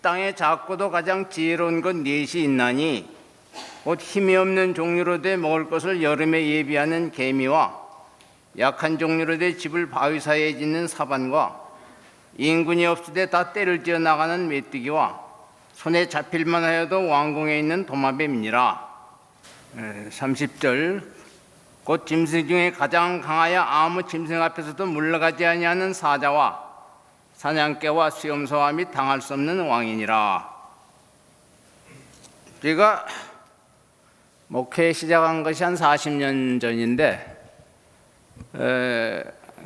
땅에 작고도 가장 지혜로운 것 넷이 있나니 곧 힘이 없는 종류로 돼 먹을 것을 여름에 예비하는 개미와 약한 종류로 돼 집을 바위 사이에 짓는 사반과 인군이 없으되 다 때를 지어 나가는 메뚜기와 손에 잡힐만 하여도 왕궁에 있는 도마뱀이니라. 30절 곧 짐승 중에 가장 강하여 아무 짐승 앞에서도 물러가지 아니하는 사자와 사냥개와 수염소와 및 당할 수 없는 왕이니라. 제가 목회 시작한 것이 한 40년 전인데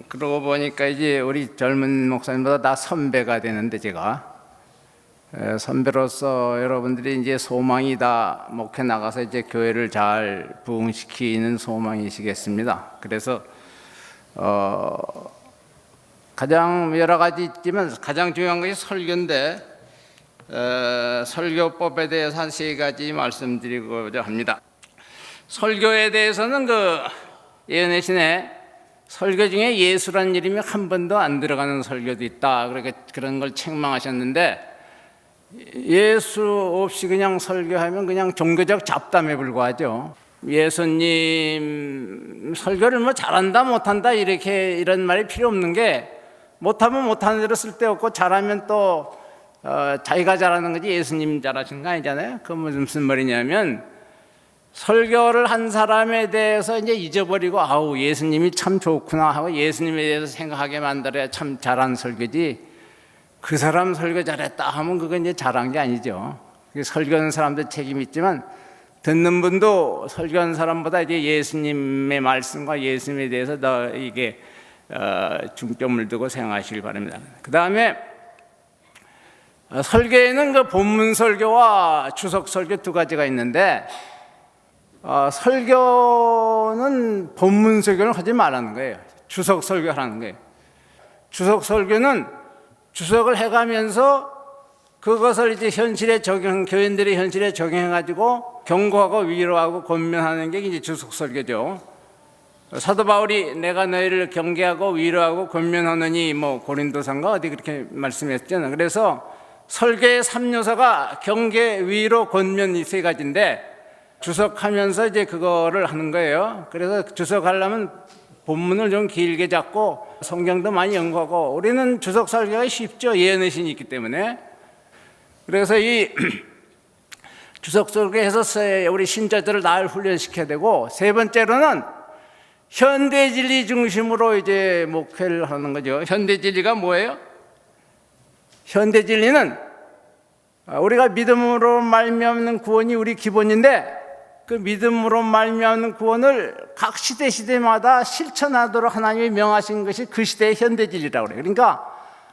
그러고 보니까 이제 우리 젊은 목사님보다 다 선배가 되는데 제가 선배로서 여러분들이 이제 소망이 다 목회 나가서 이제 교회를 잘 부흥시키는 소망이시겠습니다. 그래서 가장 여러 가지 있지만 가장 중요한 것이 설교인데 설교법에 대해서 한 3가지 말씀드리고자 합니다. 설교에 대해서는 예언의 설교 중에 예수라는 이름이 한 번도 안 들어가는 설교도 있다. 그렇게 그런 걸 책망하셨는데 예수 없이 그냥 설교하면 그냥 종교적 잡담에 불과하죠. 예수님 설교를 뭐 잘한다 못한다 이런 말이 필요 없는 게 못하면 못하는 대로 쓸데없고 잘하면 또 자기가 잘하는 거지 예수님 잘하시는 거 아니잖아요. 그 무슨 말이냐면 설교를 한 사람에 대해서 이제 잊어버리고 아우 예수님이 참 좋구나 하고 예수님에 대해서 생각하게 만들어야 참 잘한 설교지 그 사람 설교 잘했다 하면 그건 이제 잘한 게 아니죠. 설교하는 사람도 책임이 있지만 듣는 분도 설교하는 사람보다 이제 예수님의 말씀과 예수님에 대해서 더 이게 중점을 두고 생각하시길 바랍니다. 그 다음에 설교에는 그 본문 설교와 주석 설교 두 가지가 있는데 설교는 본문 설교를 하지 말라는 거예요. 주석 설교하라는 거예요. 주석 설교는 주석을 해가면서 그것을 이제 교인들의 현실에 적용해가지고 경고하고 위로하고 권면하는 게 이제 주석 설교죠. 사도 바울이 내가 너희를 경계하고 위로하고 권면하느니 고린도서인가 어디 그렇게 말씀했잖아요. 그래서 설교의 3요소가 경계, 위로, 권면 이 3가지인데 주석하면서 이제 그거를 하는 거예요. 그래서 주석하려면 본문을 좀 길게 잡고 성경도 많이 연구하고 우리는 주석 설교가 쉽죠. 예언의 신이 있기 때문에. 그래서 이 주석 설교에서 우리 신자들을 날 훈련시켜야 되고 세 번째로는 현대 진리 중심으로 이제 목회를 하는 거죠. 현대 진리가 뭐예요? 현대 진리는 우리가 믿음으로 말미암는 구원이 우리 기본인데 그 믿음으로 말미암는 구원을 각 시대마다 실천하도록 하나님이 명하신 것이 그 시대의 현대 진리라고 그래요. 그러니까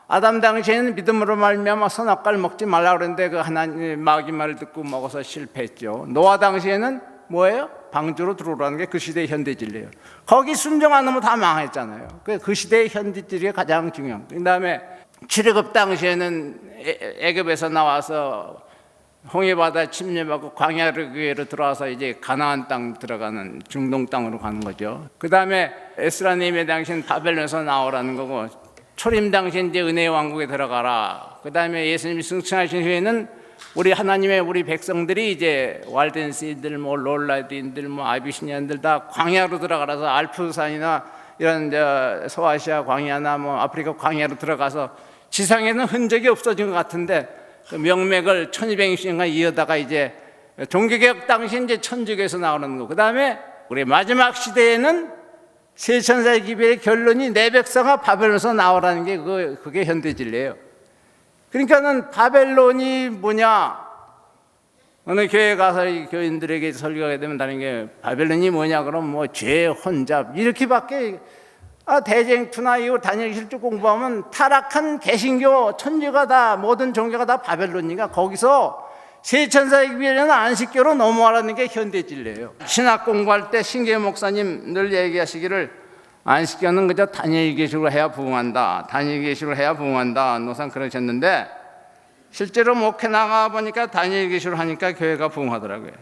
아담 당시에는 믿음으로 말미암아 선악과를 먹지 말라고 그랬는데 그 하나님 마귀 말을 듣고 먹어서 실패했죠. 노아 당시에는 뭐예요? 방주로 들어오라는 게 그 시대의 현대 진리예요. 거기 순종 안 하면 다 망했잖아요. 그 시대의 현대 진리가 가장 중요한 거예요. 그다음에 출애굽 당시에는 애굽에서 나와서 홍해바다 침례받고 광야로 들어와서 이제 가나안 땅 들어가는 중동 땅으로 가는 거죠. 그 다음에 에스라님의 당시는 바벨론에서 나오라는 거고 초림 당시 이제 은혜의 왕국에 들어가라. 그 다음에 예수님이 승천하신 후에는 우리 하나님의 우리 백성들이 이제 walden스인들, 롤라드인들, 아비시니안들 다 광야로 들어가라서 알프산이나 이런 소아시아 광야나 아프리카 광야로 들어가서 지상에는 흔적이 없어진 것 같은데 그 명맥을 1200년간 이어다가 이제 종교개혁 당시 이제 천주교에서 나오는 거. 그 다음에 우리 마지막 시대에는 세천사의 기별의 결론이 내 백성아 바벨론에서 나오라는 게 그게 현대 진리예요. 그러니까는 바벨론이 뭐냐? 어느 교회 가서 교인들에게 설교하게 되면 다른 게 바벨론이 뭐냐? 그럼 죄, 혼잡 이렇게밖에. 대쟁투나 이후 다니엘실 쭉 공부하면 타락한 개신교 천주가 다 모든 종교가 다 바벨론이니까 거기서 세천사의 기별에는 안식교로 넘어가라는 게 현대 진리예요. 신학 공부할 때 신계호 목사님 늘 얘기하시기를 안식교는 그저 다니엘 계시로 해야 부흥한다. 다니엘 계시로 해야 부흥한다. 노상 그러셨는데 실제로 목회 나가 보니까 다니엘 계시로 하니까 교회가 부흥하더라고요.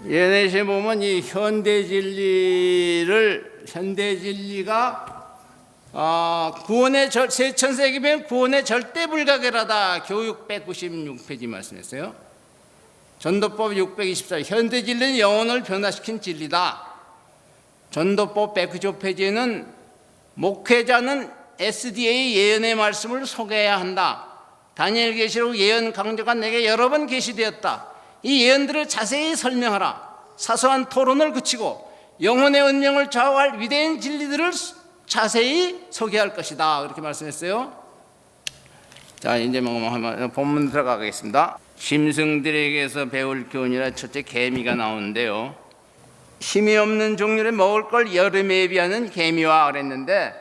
예내시에 보면 이 현대 진리가 구원의 세천세기면 구원의 절대 불가결하다. 교육 196페이지 말씀했어요. 전도법 624 현대 진리는 영혼을 변화시킨 진리다. 전도법 195페이지에는 목회자는 SDA 예언의 말씀을 소개해야 한다. 다니엘 계시록 예언 강조가 내게 여러 번 계시되었다. 이 예언들을 자세히 설명하라. 사소한 토론을 그치고 영혼의 운명을 좌우할 위대한 진리들을 자세히 소개할 것이다. 그렇게 말씀했어요. 자, 이제 본문 들어가겠습니다. 짐승들에게서 배울 교훈이라 첫째 개미가 나오는데요. 힘이 없는 종류를 먹을 걸 여름에 예비하는 개미와 그랬는데,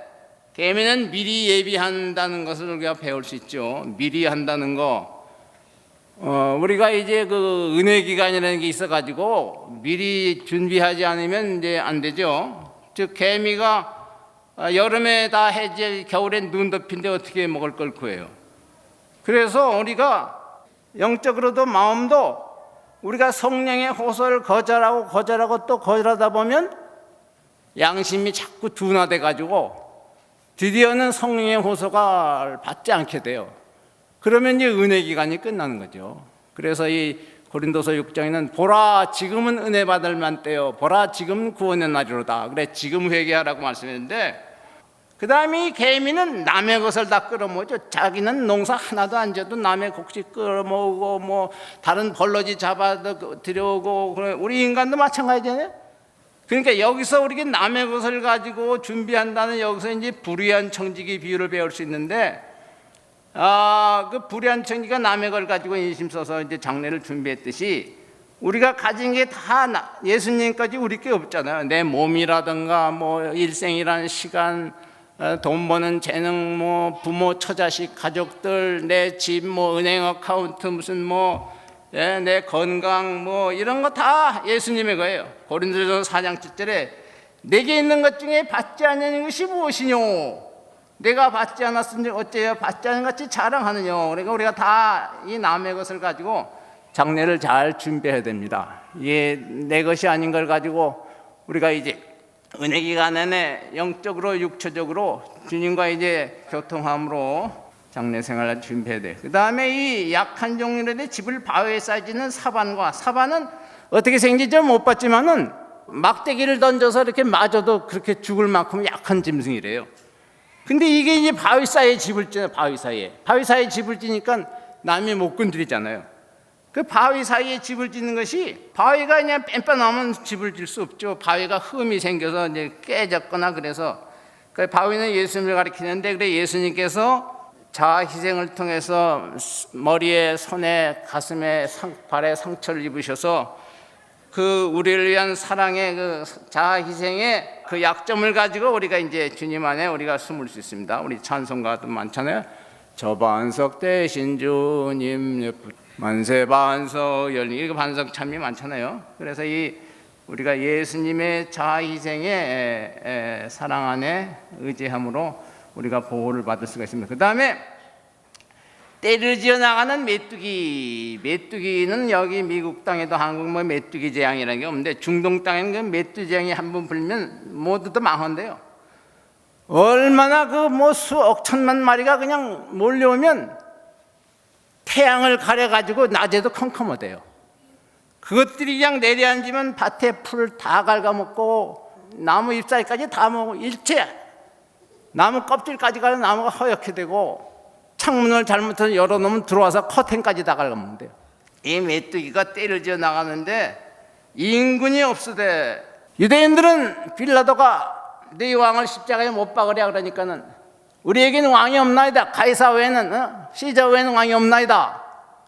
개미는 미리 예비한다는 것을 우리가 배울 수 있죠. 미리 한다는 거. 우리가 이제 그 은혜 기간이라는 게 있어가지고 미리 준비하지 않으면 이제 안 되죠. 즉 개미가 여름에 다 해질, 겨울엔 눈 덮인데 어떻게 먹을 걸 구해요. 그래서 우리가 영적으로도 마음도 우리가 성령의 호소를 거절하고 또 거절하다 보면 양심이 자꾸 둔화돼 가지고 드디어는 성령의 호소가 받지 않게 돼요. 그러면 이제 은혜 기간이 끝나는 거죠. 그래서 이 고린도서 6장에는 보라 지금은 은혜 받을 만때요, 보라 지금 구원의 날이로다. 그래 지금 회개하라고 말씀했는데, 그 다음에 이 개미는 남의 것을 다 끌어모으죠. 자기는 농사 하나도 안 져도 남의 곡식 끌어모으고 뭐 다른 벌러지 잡아 들여오고, 우리 인간도 마찬가지잖아요. 그러니까 여기서 우리가 남의 것을 가지고 준비한다는, 여기서 이제 불의한 청지기 비유를 배울 수 있는데, 그 불의한 청지기가 남의 걸 가지고 인심 써서 이제 장례를 준비했듯이 우리가 가진 게 다 예수님까지 우리 게 없잖아요. 내 몸이라든가 뭐 일생이라는 시간, 돈 버는 재능, 뭐 부모, 처자식, 가족들, 내 집, 뭐 은행 어카운트, 무슨 뭐 내 건강, 뭐 이런 거 다 예수님의 거예요. 고린도서 4장 7절에 내게 있는 것 중에 받지 않는 것이 무엇이뇨? 내가 받지 않았으니 어째요? 받지 않은 같이 자랑하느뇨? 그러니까 우리가 다 이 남의 것을 가지고 장례를 잘 준비해야 됩니다. 이게 내 것이 아닌 걸 가지고 우리가 이제 은혜 기간 내내 영적으로 육체적으로 주님과 이제 교통함으로 장례 생활을 준비해야 돼요. 그 다음에 이 약한 종류들의 집을 바위에 쌓여지는 사반은 어떻게 생긴지 못 봤지만은 막대기를 던져서 이렇게 맞아도 그렇게 죽을 만큼 약한 짐승이래요. 근데 이게 이제 바위 사이에 집을 찌요. 바위 사이에 집을 찌니까 남이 못 건드리잖아요. 그 바위 사이에 집을 짓는 것이, 바위가 그냥 뺑뺑하면 집을 질 수 없죠. 바위가 흠이 생겨서 이제 깨졌거나 그래서, 그 바위는 예수님을 가리키는데, 그래 예수님께서 자아 희생을 통해서 머리에, 손에, 가슴에, 발에 상처를 입으셔서 그 우리를 위한 사랑의 그 자아 희생의 그 약점을 가지고 우리가 이제 주님 안에 우리가 숨을 수 있습니다. 우리 찬송가도 많잖아요. 저 반석 대신 주님 만세 반석 열린, 이거 반석 참이 많잖아요. 그래서 이 우리가 예수님의 자아 희생의 사랑 안에 의지함으로 우리가 보호를 받을 수가 있습니다. 그 다음에 때를 지어 나가는 메뚜기는 여기 미국 땅에도 한국 뭐 메뚜기 재앙이라는 게 없는데, 중동 땅에는 그 메뚜기 재앙이 한번 불면 모두도 망한대요. 얼마나 그 뭐 수억 천만 마리가 그냥 몰려오면 태양을 가려가지고 낮에도 컴컴하대요. 그것들이 그냥 내려앉으면 밭에 풀을 다 갉아먹고 나무 잎사귀까지 다 먹고 일체 나무 껍질까지 가서 나무가 허옇게 되고, 창문을 잘못해서 열어놓으면 들어와서 커튼까지 다 갉아먹는데요. 이 메뚜기가 때를 지어 나가는데 인군이 없으되, 유대인들은 빌라도가 네 왕을 십자가에 못 박으랴 그러니까는 우리에게는 왕이 없나이다, 가이사 외에는 시저 외에는 왕이 없나이다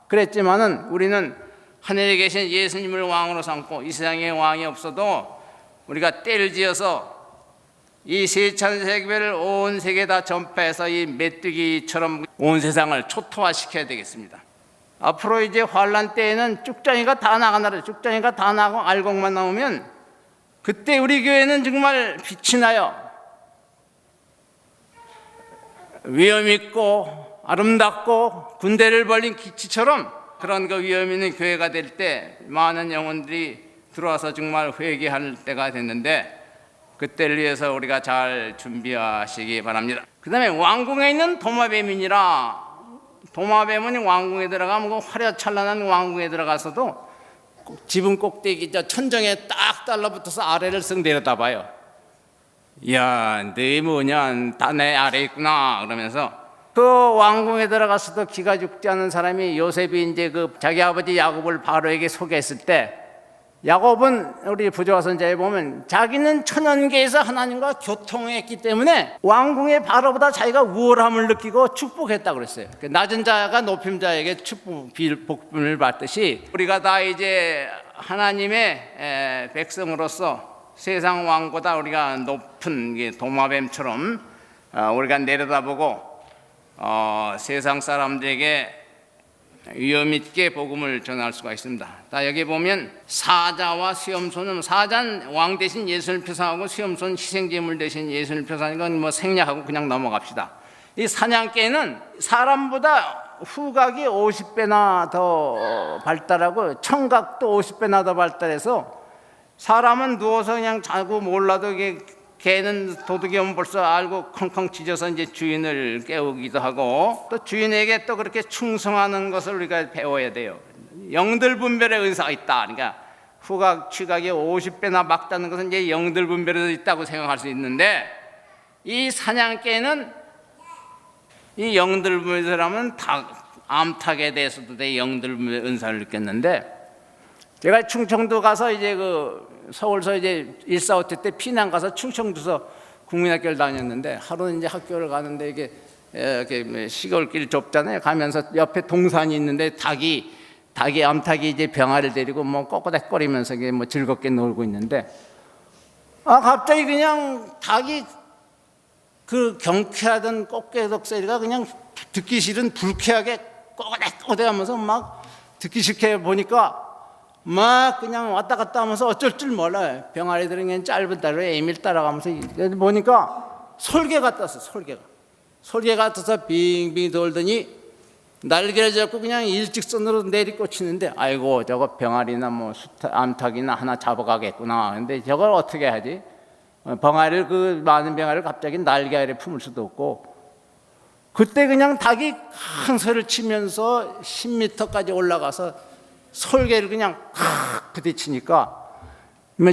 그랬지만은 우리는 하늘에 계신 예수님을 왕으로 삼고 이 세상에 왕이 없어도 우리가 때를 지어서 이 세천세계를 온 세계 다 전파해서 이 메뚜기처럼 온 세상을 초토화시켜야 되겠습니다. 앞으로 이제 환란 때에는 쭉정이가 다 나가나라. 쭉정이가 다 나고 알곡만 나오면 그때 우리 교회는 정말 빛이 나요. 위험 있고 아름답고 군대를 벌린 기치처럼 그런 그 위험 있는 교회가 될 때 많은 영혼들이 들어와서 정말 회개할 때가 됐는데, 그때를 위해서 우리가 잘 준비하시기 바랍니다. 그 다음에 왕궁에 있는 도마뱀이니라. 도마뱀은 왕궁에 들어가면 그 화려찬란한 왕궁에 들어가서도 지붕 꼭대기 천정에 딱 달라붙어서 아래를 쓱 내려다봐요. 야, 너 뭐냐, 다 내 아래 있구나 그러면서. 그 왕궁에 들어가서도 기가 죽지 않은 사람이 요셉이 이제 그 자기 아버지 야곱을 바로에게 소개했을 때, 야곱은 우리 부조화 선자에 보면 자기는 천연계에서 하나님과 교통했기 때문에 왕궁의 바로보다 자기가 우월함을 느끼고 축복했다고 그랬어요. 낮은 자가 높임 자에게 축복 복분을 받듯이 우리가 다 이제 하나님의 백성으로서 세상 왕보다 우리가 높은 도마뱀처럼 우리가 내려다보고 세상 사람들에게 위험 있게 복음을 전할 수가 있습니다. 다 여기 보면 사자와 수염소는, 사자는 왕 대신 예수를 표상하고 수염소는 희생제물 대신 예수를 표상하는 건 뭐 생략하고 그냥 넘어갑시다. 이 사냥개는 사람보다 후각이 50배나 더 발달하고 청각도 50배나 더 발달해서 사람은 누워서 그냥 자고 몰라도 이게 개는 도둑이 오면 벌써 알고 컹컹 짖어서 이제 주인을 깨우기도 하고, 또 주인에게 또 그렇게 충성하는 것을 우리가 배워야 돼요. 영들 분별의 은사가 있다. 그러니까 후각, 취각이 50배나 막다는 것은 이제 영들 분별에 있다고 생각할 수 있는데, 이 사냥개는 이 영들 분별하면 암탉에 대해서도 내 영들 분별의 은사를 느꼈는데, 제가 충청도 가서 이제 서울서 이제 145태 때 피난 가서 충청도서 국민학교를 다녔는데, 하루는 이제 학교를 가는데 이게 이렇게 시골길 좁잖아요. 가면서 옆에 동산이 있는데 암탉이 이제 병아리를 데리고 뭐 꼬꼬닥거리면서 이게 뭐 즐겁게 놀고 있는데, 갑자기 그냥 닭이 그 경쾌하던 꽃게덕 소리가 그냥 듣기 싫은 불쾌하게 꼬꼬닥꼬닥하면서 막 듣기 싫게 보니까 막 그냥 왔다 갔다 하면서 어쩔 줄 몰라요. 병아리들은 그냥 짧은 따로 에밀 따라가면서 보니까 솔개가 떴어. 솔개가 떠서 빙빙 돌더니 날개를 잡고 그냥 일직선으로 내리꽂히는데, 아이고 저거 병아리나 뭐 암탉이나 하나 잡아가겠구나. 근데 저걸 어떻게 하지? 병아리를, 그 많은 병아리를 갑자기 날개 아래 품을 수도 없고, 그때 그냥 닭이 큰 소리를 치면서 10m까지 올라가서 솔개를 그냥 팍 부딪히니까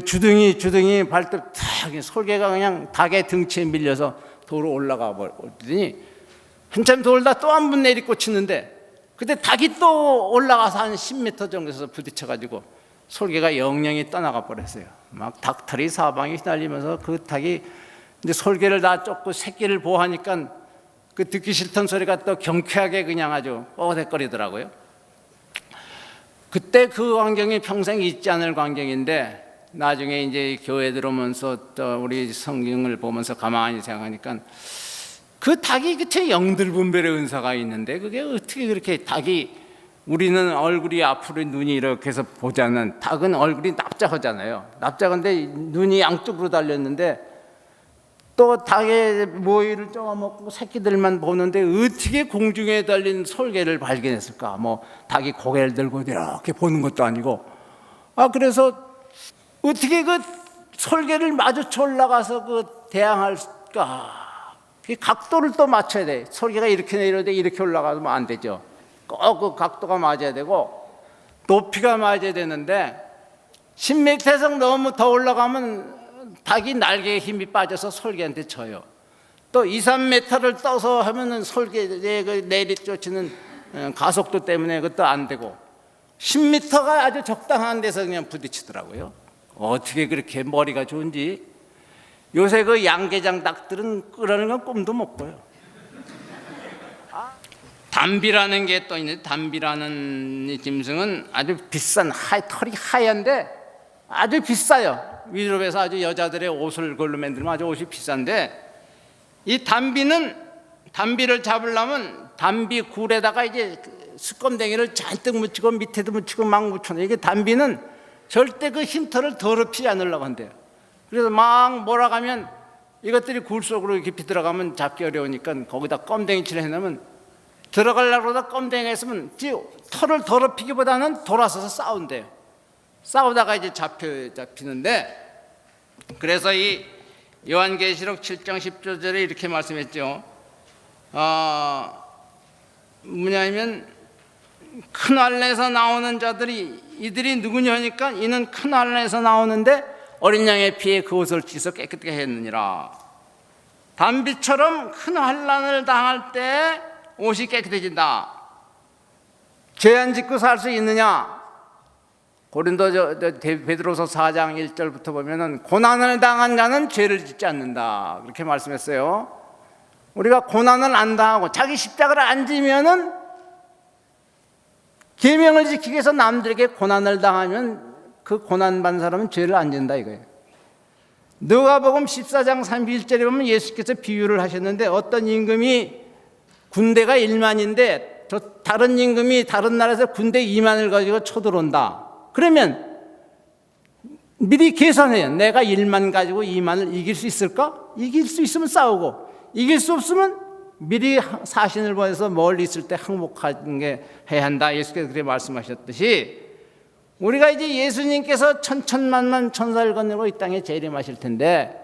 주둥이 발톱 탁, 솔개가 그냥 닭의 등치에 밀려서 도로 올라가 버리더니 한참 돌다 또 한 번 내리꽂히는데, 그때 닭이 또 올라가서 한 10m 정도에서 부딪혀가지고 솔개가 영영이 떠나가 버렸어요. 막 닭털이 사방에 휘날리면서 그 닭이 이제 솔개를 다 쫓고 새끼를 보호하니까 그 듣기 싫던 소리가 또 경쾌하게 그냥 아주 뻐대거리더라고요. 그때 그 광경이 평생 잊지 않을 광경인데, 나중에 이제 교회 들어오면서 또 우리 성경을 보면서 가만히 생각하니까 그 닭이 그체 영들 분별의 은사가 있는데, 그게 어떻게 그렇게 닭이, 우리는 얼굴이 앞으로 눈이 이렇게 해서 보자는, 닭은 얼굴이 납작하잖아요. 납작한데 눈이 양쪽으로 달렸는데, 또 닭의 모이를 쪼아먹고 새끼들만 보는데 어떻게 공중에 달린 솔개를 발견했을까? 뭐 닭이 고개를 들고 이렇게 보는 것도 아니고, 그래서 어떻게 그 솔개를 마주쳐 올라가서 그 대항할까? 그 각도를 또 맞춰야 돼. 솔개가 이렇게 내려도 이렇게 올라가면 안 되죠. 꼭 그 각도가 맞아야 되고 높이가 맞아야 되는데, 10m에서 너무 더 올라가면 닭이 날개에 힘이 빠져서 솔개한테 져요. 또 2, 3m를 떠서 하면은 솔개에 내리쫓는 가속도 때문에 그것도 안 되고, 10m가 아주 적당한 데서 그냥 부딪히더라고요. 어떻게 그렇게 머리가 좋은지. 요새 그 양계장 닭들은 그러는 건 꿈도 못 꿔요. 담비라는 게 또 있는데, 담비라는 이 짐승은 아주 비싼 털이 하얀데 아주 비싸요. 유럽에서 아주 여자들의 옷을 걸로 만들면 아주 옷이 비싼데, 이 담비를 잡으려면 담비 굴에다가 이제 스껌댕이를 잔뜩 묻히고 밑에도 묻히고 막 묻혀놔요. 이게 담비는 절대 그 흰털을 더럽히지 않으려고 한대요. 그래서 막 몰아가면 이것들이 굴 속으로 깊이 들어가면 잡기 어려우니까 거기다 껌댕이 칠을 해놓으면, 들어가려고 하다 껌댕이 했으면 털을 더럽히기보다는 돌아서서 싸운대요. 싸우다가 이제 잡히는데, 그래서 이 요한계시록 7장 10절에 이렇게 말씀했죠. 뭐냐면 큰 환란에서 나오는 자들이 이들이 누구냐 하니까 이는 큰 환란에서 나오는데 어린 양의 피에 그 옷을 씻어 깨끗하게 했느니라. 담비처럼 큰 환란을 당할 때 옷이 깨끗해진다. 죄 안 짓고 살 수 있느냐? 베드로서 4장 1절부터 보면은 고난을 당한 자는 죄를 짓지 않는다 그렇게 말씀했어요. 우리가 고난을 안 당하고 자기 십자가를 안 지면은 계명을 지키기 위해서 남들에게 고난을 당하면 그 고난 받는 사람은 죄를 안 진다 이거예요. 누가복음 14장 31절에 보면 예수께서 비유를 하셨는데 어떤 임금이 군대가 1만인데 저 다른 임금이 다른 나라에서 군대 2만을 가지고 쳐들어온다. 그러면 미리 계산해요. 내가 1만 가지고 2만을 이길 수 있을까? 이길 수 있으면 싸우고 이길 수 없으면 미리 사신을 보내서 멀리 있을 때 항복하게 해야 한다. 예수께서 그렇게 말씀하셨듯이 우리가 이제 예수님께서 천천만만 천사를 건너고 이 땅에 재림하실 텐데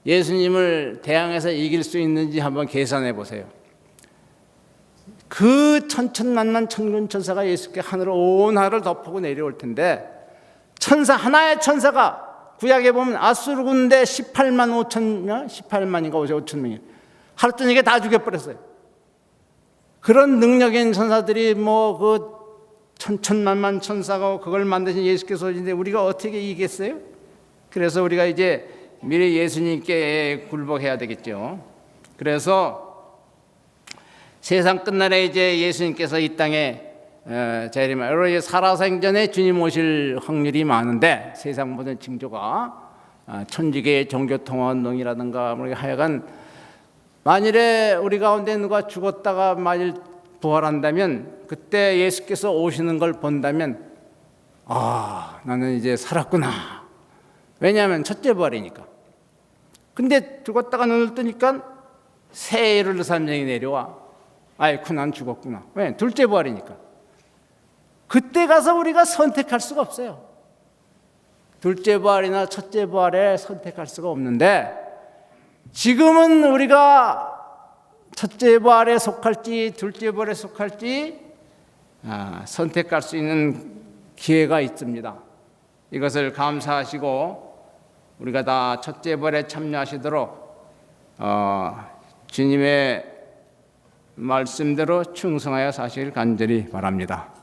예수님을 대항해서 이길 수 있는지 한번 계산해 보세요. 그 천천만만 천군 천사가 예수께 하늘을 온 하늘을 덮고 내려올 텐데 천사 하나의 천사가 구약에 보면 아수르 군대 18만 5천 명, 18만인가 5천 명이 하루 저녁에 다 죽여버렸어요. 그런 능력 있는 천사들이 뭐 그 천천만만 천사가 그걸 만드신 예수께서 인데 우리가 어떻게 이기겠어요? 그래서 우리가 이제 미리 예수님께 굴복해야 되겠죠. 그래서 세상 끝날에 이제 예수님께서 이 땅에 재림을 살아생전에 주님 오실 확률이 많은데 세상 모든 징조가 천주교의 종교통합운동이라든가 하여간 만일에 우리 가운데 누가 죽었다가 만일 부활한다면 그때 예수께서 오시는 걸 본다면 나는 이제 살았구나. 왜냐하면 첫째 부활이니까. 근데 죽었다가 눈을 뜨니까 새 일을 삶령이 내려와. 아이쿠 난 죽었구나. 왜? 둘째 부활이니까. 그때 가서 우리가 선택할 수가 없어요. 둘째 부활이나 첫째 부활에 선택할 수가 없는데 지금은 우리가 첫째 부활에 속할지 둘째 부활에 속할지 선택할 수 있는 기회가 있습니다. 이것을 감사하시고 우리가 다 첫째 부활에 참여하시도록 주님의 말씀대로 충성하여 사시길 간절히 바랍니다.